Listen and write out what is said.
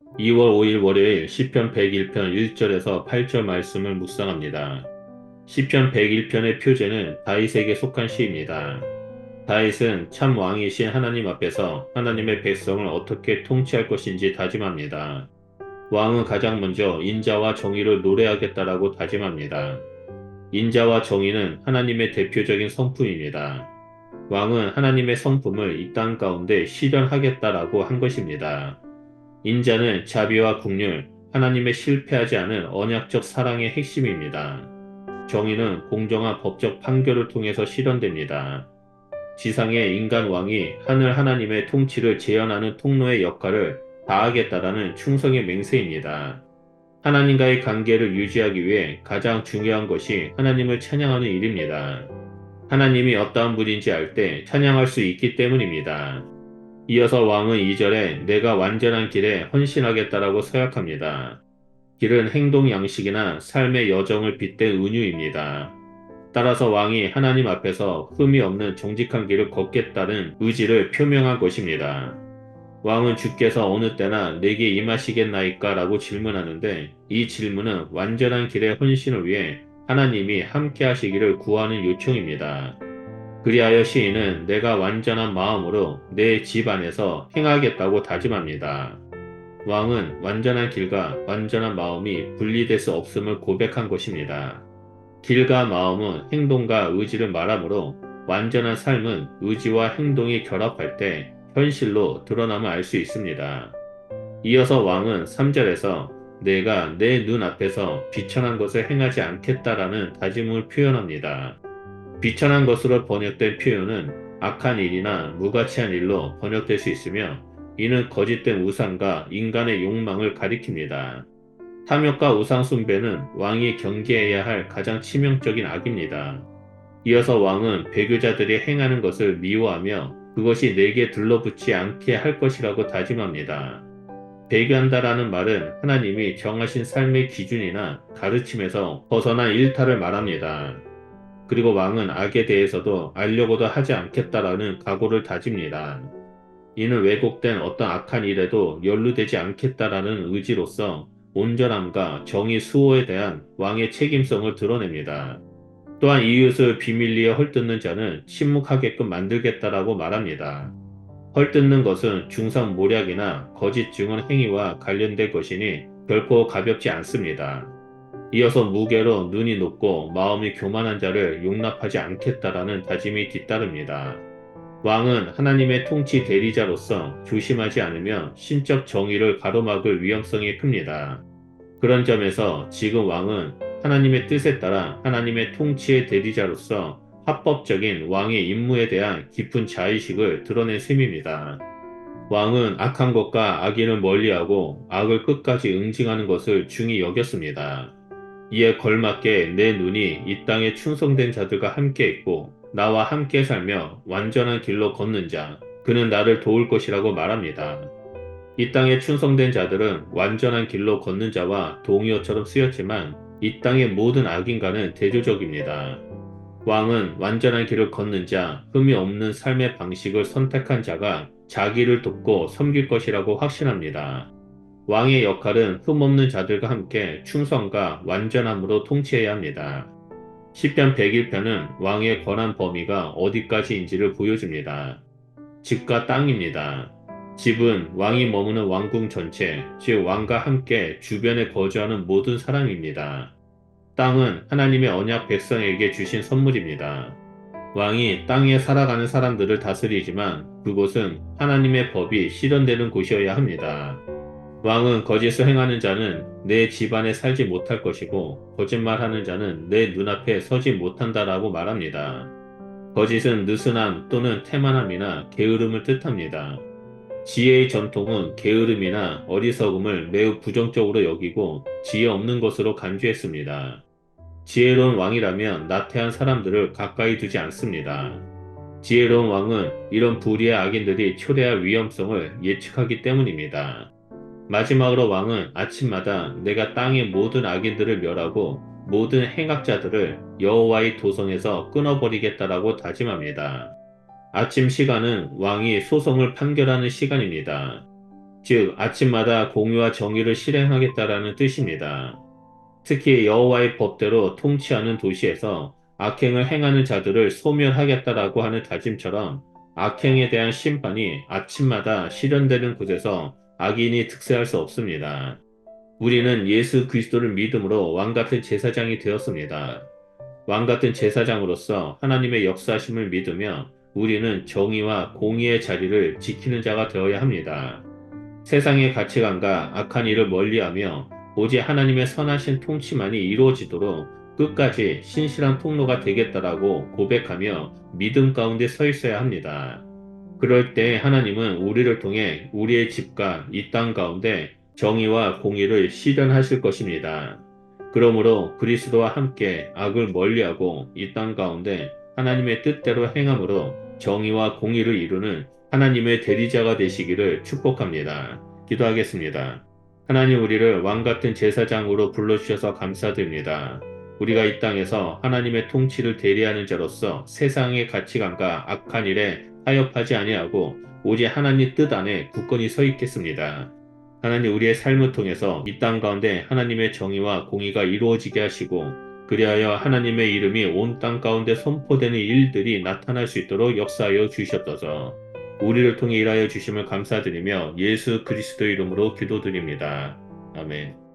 2월 5일 월요일 시편 101편 1절에서 8절 말씀을 묵상합니다. 시편 101편의 표제는 다윗에게 속한 시입니다. 다윗은 참 왕이신 하나님 앞에서 하나님의 백성을 어떻게 통치할 것인지 다짐합니다. 왕은 가장 먼저 인자와 정의를 노래하겠다라고 다짐합니다. 인자와 정의는 하나님의 대표적인 성품입니다. 왕은 하나님의 성품을 이 땅 가운데 실현하겠다라고 한 것입니다. 인자는 자비와 긍휼, 하나님의 실패하지 않은 언약적 사랑의 핵심입니다. 정의는 공정한 법적 판결을 통해서 실현됩니다. 지상의 인간 왕이 하늘 하나님의 통치를 재현하는 통로의 역할을 다하겠다라는 충성의 맹세입니다. 하나님과의 관계를 유지하기 위해 가장 중요한 것이 하나님을 찬양하는 일입니다. 하나님이 어떠한 분인지 알 때 찬양할 수 있기 때문입니다. 이어서 왕은 2절에 내가 완전한 길에 헌신하겠다라고 서약합니다. 길은 행동 양식이나 삶의 여정을 빗댄 은유입니다. 따라서 왕이 하나님 앞에서 흠이 없는 정직한 길을 걷겠다는 의지를 표명한 것입니다. 왕은 주께서 어느 때나 내게 임하시겠나이까 라고 질문하는데 이 질문은 완전한 길의 헌신을 위해 하나님이 함께 하시기를 구하는 요청입니다. 그리하여 시인은 내가 완전한 마음으로 내 집 안에서 행하겠다고 다짐합니다. 왕은 완전한 길과 완전한 마음이 분리될 수 없음을 고백한 것입니다. 길과 마음은 행동과 의지를 말하므로 완전한 삶은 의지와 행동이 결합할 때 현실로 드러남을 알 수 있습니다. 이어서 왕은 3절에서 내가 내 눈 앞에서 비천한 것을 행하지 않겠다라는 다짐을 표현합니다. 비천한 것으로 번역된 표현은 악한 일이나 무가치한 일로 번역될 수 있으며 이는 거짓된 우상과 인간의 욕망을 가리킵니다. 탐욕과 우상 숭배는 왕이 경계해야 할 가장 치명적인 악입니다. 이어서 왕은 배교자들이 행하는 것을 미워하며 그것이 내게 들러붙지 않게 할 것이라고 다짐합니다. 배교한다라는 말은 하나님이 정하신 삶의 기준이나 가르침에서 벗어난 일탈을 말합니다. 그리고 왕은 악에 대해서도 알려고도 하지 않겠다라는 각오를 다집니다. 이는 왜곡된 어떤 악한 일에도 연루되지 않겠다라는 의지로서 온전함과 정의 수호에 대한 왕의 책임성을 드러냅니다. 또한 이웃을 비밀리에 헐뜯는 자는 침묵하게끔 만들겠다라고 말합니다. 헐뜯는 것은 중상모략이나 거짓 증언 행위와 관련된 것이니 결코 가볍지 않습니다. 이어서 무게로 눈이 높고 마음이 교만한 자를 용납하지 않겠다라는 다짐이 뒤따릅니다. 왕은 하나님의 통치 대리자로서 조심하지 않으면 신적 정의를 가로막을 위험성이 큽니다. 그런 점에서 지금 왕은 하나님의 뜻에 따라 하나님의 통치의 대리자로서 합법적인 왕의 임무에 대한 깊은 자의식을 드러낸 셈입니다. 왕은 악한 것과 악인을 멀리하고 악을 끝까지 응징하는 것을 중히 여겼습니다. 이에 걸맞게 내 눈이 이 땅에 충성된 자들과 함께 있고 나와 함께 살며 완전한 길로 걷는 자, 그는 나를 도울 것이라고 말합니다. 이 땅에 충성된 자들은 완전한 길로 걷는 자와 동의어처럼 쓰였지만 이 땅의 모든 악인과는 대조적입니다. 왕은 완전한 길을 걷는 자, 흠이 없는 삶의 방식을 선택한 자가 자기를 돕고 섬길 것이라고 확신합니다. 왕의 역할은 흠없는 자들과 함께 충성과 완전함으로 통치해야 합니다. 시편 101편은 왕의 권한 범위가 어디까지인지를 보여줍니다. 집과 땅입니다. 집은 왕이 머무는 왕궁 전체, 즉 왕과 함께 주변에 거주하는 모든 사람입니다. 땅은 하나님의 언약 백성에게 주신 선물입니다. 왕이 땅에 살아가는 사람들을 다스리지만 그곳은 하나님의 법이 실현되는 곳이어야 합니다. 왕은 거짓을 행하는 자는 내 집안에 살지 못할 것이고 거짓말하는 자는 내 눈앞에 서지 못한다라고 말합니다. 거짓은 느슨함 또는 태만함이나 게으름을 뜻합니다. 지혜의 전통은 게으름이나 어리석음을 매우 부정적으로 여기고 지혜 없는 것으로 간주했습니다. 지혜로운 왕이라면 나태한 사람들을 가까이 두지 않습니다. 지혜로운 왕은 이런 불의의 악인들이 초래할 위험성을 예측하기 때문입니다. 마지막으로 왕은 아침마다 내가 땅의 모든 악인들을 멸하고 모든 행악자들을 여호와의 도성에서 끊어버리겠다라고 다짐합니다. 아침 시간은 왕이 소송을 판결하는 시간입니다. 즉 아침마다 공의와 정의를 실행하겠다라는 뜻입니다. 특히 여호와의 법대로 통치하는 도시에서 악행을 행하는 자들을 소멸하겠다라고 하는 다짐처럼 악행에 대한 심판이 아침마다 실현되는 곳에서 악인이 득세할 수 없습니다. 우리는 예수 그리스도를 믿음으로 왕같은 제사장이 되었습니다. 왕같은 제사장으로서 하나님의 역사하심을 믿으며 우리는 정의와 공의의 자리를 지키는 자가 되어야 합니다. 세상의 가치관과 악한 일을 멀리하며 오직 하나님의 선하신 통치만이 이루어지도록 끝까지 신실한 통로가 되겠다라고 고백하며 믿음 가운데 서 있어야 합니다. 그럴 때 하나님은 우리를 통해 우리의 집과 이 땅 가운데 정의와 공의를 실현하실 것입니다. 그러므로 그리스도와 함께 악을 멀리하고 이 땅 가운데 하나님의 뜻대로 행함으로 정의와 공의를 이루는 하나님의 대리자가 되시기를 축복합니다. 기도하겠습니다. 하나님, 우리를 왕같은 제사장으로 불러주셔서 감사드립니다. 우리가 이 땅에서 하나님의 통치를 대리하는 자로서 세상의 가치관과 악한 일에 타협하지 아니하고 오직 하나님 뜻 안에 굳건히 서 있겠습니다. 하나님, 우리의 삶을 통해서 이 땅 가운데 하나님의 정의와 공의가 이루어지게 하시고 그리하여 하나님의 이름이 온 땅 가운데 선포되는 일들이 나타날 수 있도록 역사하여 주셨도서. 우리를 통해 일하여 주심을 감사드리며 예수 그리스도 이름으로 기도드립니다. 아멘.